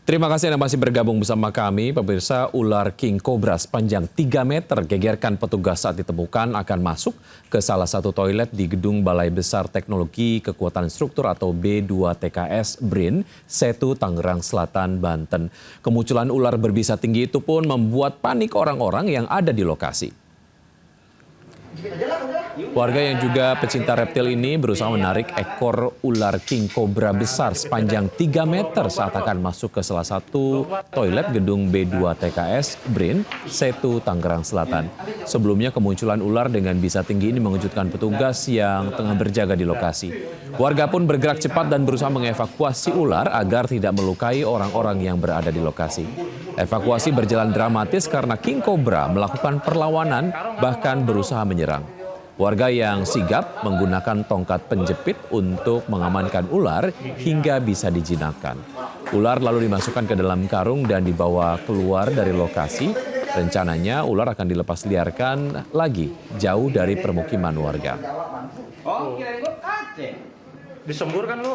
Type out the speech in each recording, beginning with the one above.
Terima kasih Anda masih bergabung bersama kami. Pemirsa, ular king cobra sepanjang 3 meter gegerkan petugas saat ditemukan akan masuk ke salah satu toilet di gedung Balai Besar Teknologi Kekuatan Struktur atau B2TKS BRIN, Setu, Tangerang Selatan, Banten. Kemunculan ular berbisa tinggi itu pun membuat panik orang-orang yang ada di lokasi. Warga yang juga pecinta reptil ini berusaha menarik ekor ular king cobra besar sepanjang 3 meter saat akan masuk ke salah satu toilet gedung B2TKS BRIN, Setu, Tangerang Selatan. Sebelumnya kemunculan ular dengan bisa tinggi ini mengejutkan petugas yang tengah berjaga di lokasi. Warga pun bergerak cepat dan berusaha mengevakuasi ular agar tidak melukai orang-orang yang berada di lokasi. Evakuasi berjalan dramatis karena king cobra melakukan perlawanan bahkan berusaha menyerang. Warga yang sigap menggunakan tongkat penjepit untuk mengamankan ular hingga bisa dijinakkan. Ular lalu dimasukkan ke dalam karung dan dibawa keluar dari lokasi. Rencananya ular akan dilepas liarkan lagi jauh dari permukiman warga. Disemburkan lu.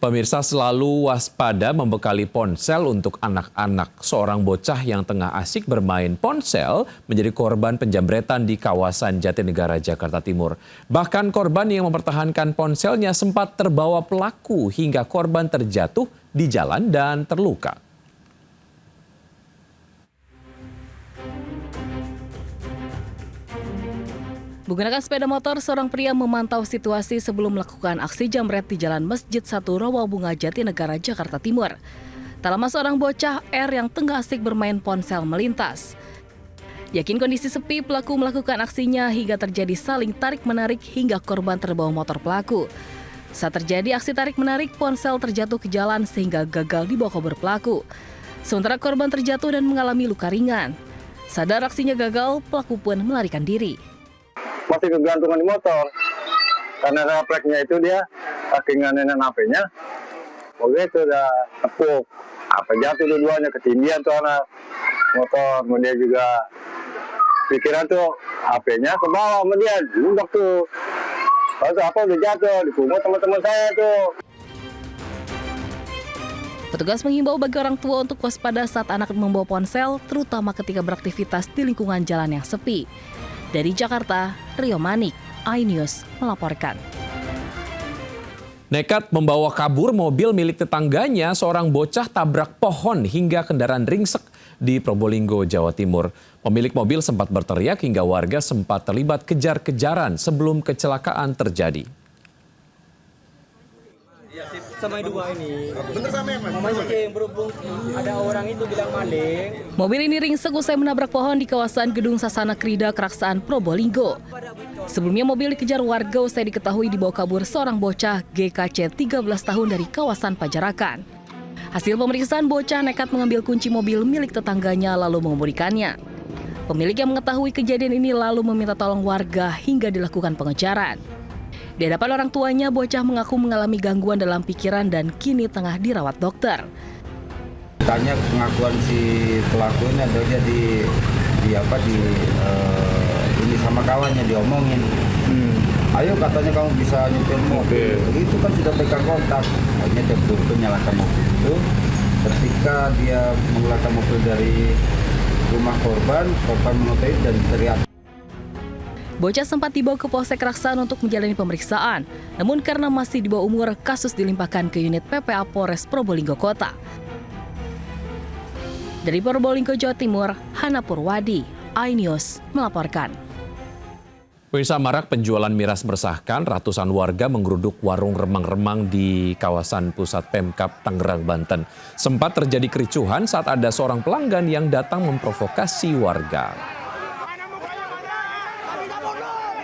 Pemirsa, selalu waspada membekali ponsel untuk anak-anak. Seorang bocah yang tengah asik bermain ponsel menjadi korban penjamretan di kawasan Jatinegara, Jakarta Timur. Bahkan korban yang mempertahankan ponselnya sempat terbawa pelaku hingga korban terjatuh di jalan dan terluka. Menggunakan sepeda motor, seorang pria memantau situasi sebelum melakukan aksi jamret di Jalan Masjid 1 Rawabunga, Jatinegara, Jakarta Timur. Tak lama seorang bocah R yang tengah asik bermain ponsel melintas. Yakin kondisi sepi, pelaku melakukan aksinya hingga terjadi saling tarik-menarik hingga korban terbawa motor pelaku. Saat terjadi aksi tarik-menarik, ponsel terjatuh ke jalan sehingga gagal dibawa kabur pelaku. Sementara korban terjatuh dan mengalami luka ringan. Sadar aksinya gagal, pelaku pun melarikan diri. Masih kegantungan di motor karena refleksnya itu dia saking nganenan HP-nya, oke itu udah tepuk HP jatuh dua-duanya, ketindihan tuh anak motor. Kemudian juga pikiran tuh HP-nya ke bawah sama dia, jundok tuh lalu apa udah jatuh dipungut teman-teman saya tuh. Petugas mengimbau bagi orang tua untuk waspada saat anak membawa ponsel, terutama ketika beraktivitas di lingkungan jalan yang sepi. Dari Jakarta, Rio Manik, iNews melaporkan. Nekat membawa kabur mobil milik tetangganya, seorang bocah tabrak pohon hingga kendaraan ringsek di Probolinggo, Jawa Timur. Pemilik mobil sempat berteriak hingga warga sempat terlibat kejar-kejaran sebelum kecelakaan terjadi. Sama dua ini. Bener sama yang mancing, berhubung ada orang itu bilang maling. Mobil ini ringsek usai menabrak pohon di kawasan Gedung Sasana Krida Keraksaan Probolinggo. Sebelumnya mobil dikejar warga usai diketahui dibawa kabur seorang bocah GKC 13 tahun dari kawasan Pajarakan. Hasil pemeriksaan, bocah nekat mengambil kunci mobil milik tetangganya lalu mengemudikannya. Pemilik yang mengetahui kejadian ini lalu meminta tolong warga hingga dilakukan pengejaran. Di hadapan orang tuanya, bocah mengaku mengalami gangguan dalam pikiran dan kini tengah dirawat dokter. Tanya pengakuan si pelaku ini ada dia ini sama kawannya diomongin. Ayo katanya kamu bisa nyetir mobil. Itu kan sudah pegang kontak. Akhirnya dia betul-betul nyalakan mobil itu. Ketika dia mengeluarkan mobil dari rumah korban mengetahui dan teriak. Bocah sempat dibawa ke Polsek Keraksaan untuk menjalani pemeriksaan. Namun karena masih di bawah umur, kasus dilimpahkan ke unit PPA Polres Probolinggo Kota. Dari Probolinggo, Jawa Timur, Hana Purwadi, iNews melaporkan. Pemirsa, marak penjualan miras meresahkan, ratusan warga menggeruduk warung remang-remang di kawasan pusat Pemkab Tangerang, Banten. Sempat terjadi kericuhan saat ada seorang pelanggan yang datang memprovokasi warga.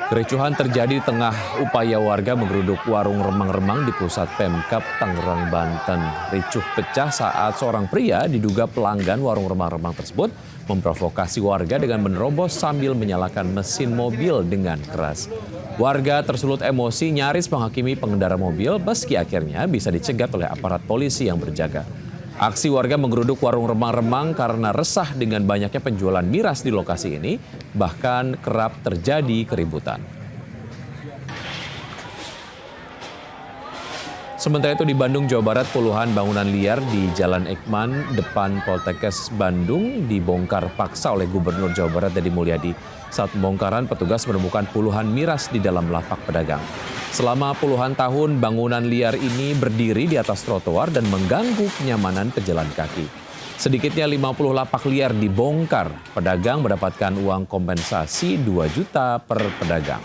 Kericuhan terjadi di tengah upaya warga menggeruduk warung remang-remang di pusat Pemkab Tangerang, Banten. Ricuh pecah saat seorang pria diduga pelanggan warung remang-remang tersebut memprovokasi warga dengan menerobos sambil menyalakan mesin mobil dengan keras. Warga tersulut emosi nyaris menghakimi pengendara mobil meski akhirnya bisa dicegat oleh aparat polisi yang berjaga. Aksi warga menggeruduk warung remang-remang karena resah dengan banyaknya penjualan miras di lokasi ini, bahkan kerap terjadi keributan. Sementara itu di Bandung, Jawa Barat, puluhan bangunan liar di Jalan Ekman depan Poltekkes Bandung dibongkar paksa oleh Gubernur Jawa Barat Deddy Mulyadi. Saat pembongkaran, petugas menemukan puluhan miras di dalam lapak pedagang. Selama puluhan tahun, bangunan liar ini berdiri di atas trotoar dan mengganggu kenyamanan pejalan kaki. Sedikitnya 50 lapak liar dibongkar. Pedagang mendapatkan uang kompensasi 2 juta per pedagang.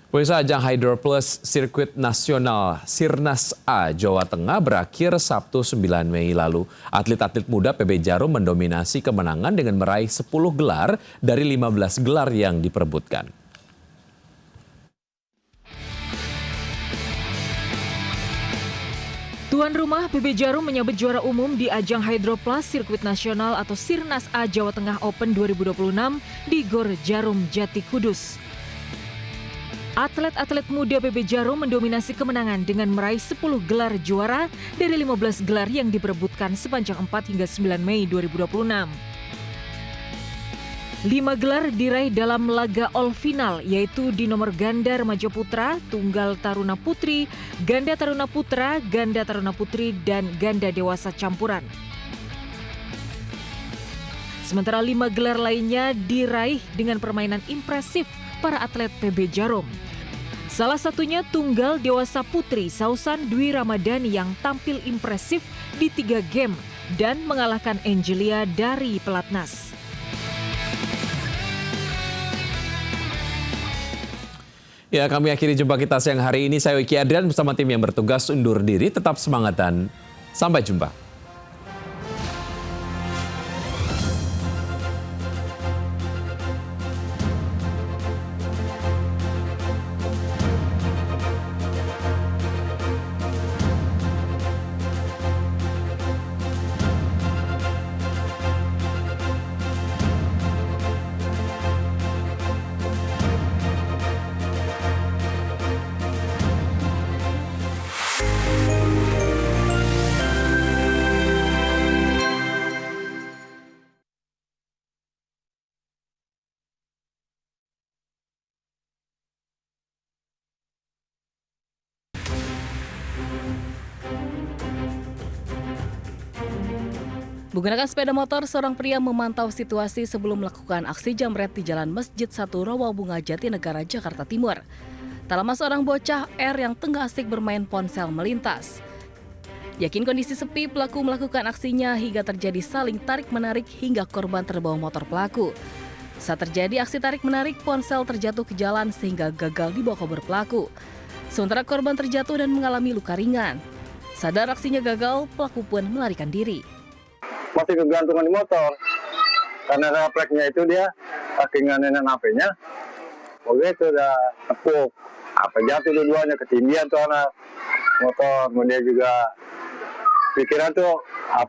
Pemirsa, ajang Hydro Plus Sirkuit Nasional Sirnas A Jawa Tengah berakhir Sabtu 9 Mei lalu. Atlet-atlet muda PB Jarum mendominasi kemenangan dengan meraih 10 gelar dari 15 gelar yang diperebutkan. Tuan rumah PB Jarum menyabet juara umum di ajang Hydro Plus Sirkuit Nasional atau Sirnas A Jawa Tengah Open 2026 di Gor Jarum Jati Kudus. Atlet-atlet muda PB Jarum mendominasi kemenangan dengan meraih 10 gelar juara dari 15 gelar yang diperebutkan sepanjang 4 hingga 9 Mei 2026. 5 gelar diraih dalam laga all final, yaitu di nomor ganda remaja putra, tunggal taruna putri, ganda taruna putra, ganda taruna putri, dan ganda dewasa campuran. Sementara 5 gelar lainnya diraih dengan permainan impresif para atlet PB Jarum. Salah satunya tunggal dewasa putri Sausan Dwi Ramadhani yang tampil impresif di 3 game dan mengalahkan Angelia dari pelatnas. Ya, kami akhiri jumpa kita siang hari ini. Saya Wiki Adrian bersama tim yang bertugas undur diri. Tetap semangat dan sampai jumpa. Menggunakan sepeda motor, seorang pria memantau situasi sebelum melakukan aksi jamret di Jalan Masjid 1 Rawabunga Jatinegara, Jakarta Timur. Tak lama seorang bocah R yang tengah asik bermain ponsel melintas. Yakin kondisi sepi, pelaku melakukan aksinya hingga terjadi saling tarik-menarik hingga korban terbawa motor pelaku. Saat terjadi aksi tarik-menarik, ponsel terjatuh ke jalan sehingga gagal dibawa kabur pelaku. Sementara korban terjatuh dan mengalami luka ringan. Sadar aksinya gagal, pelaku pun melarikan diri. Masih kegantungan di motor karena refleksnya itu dia keinginanan HP-nya begitu udah tepuk HP jatuh dua-duanya, ketindihan tuh anak motor. Kemudian juga pikiran tuh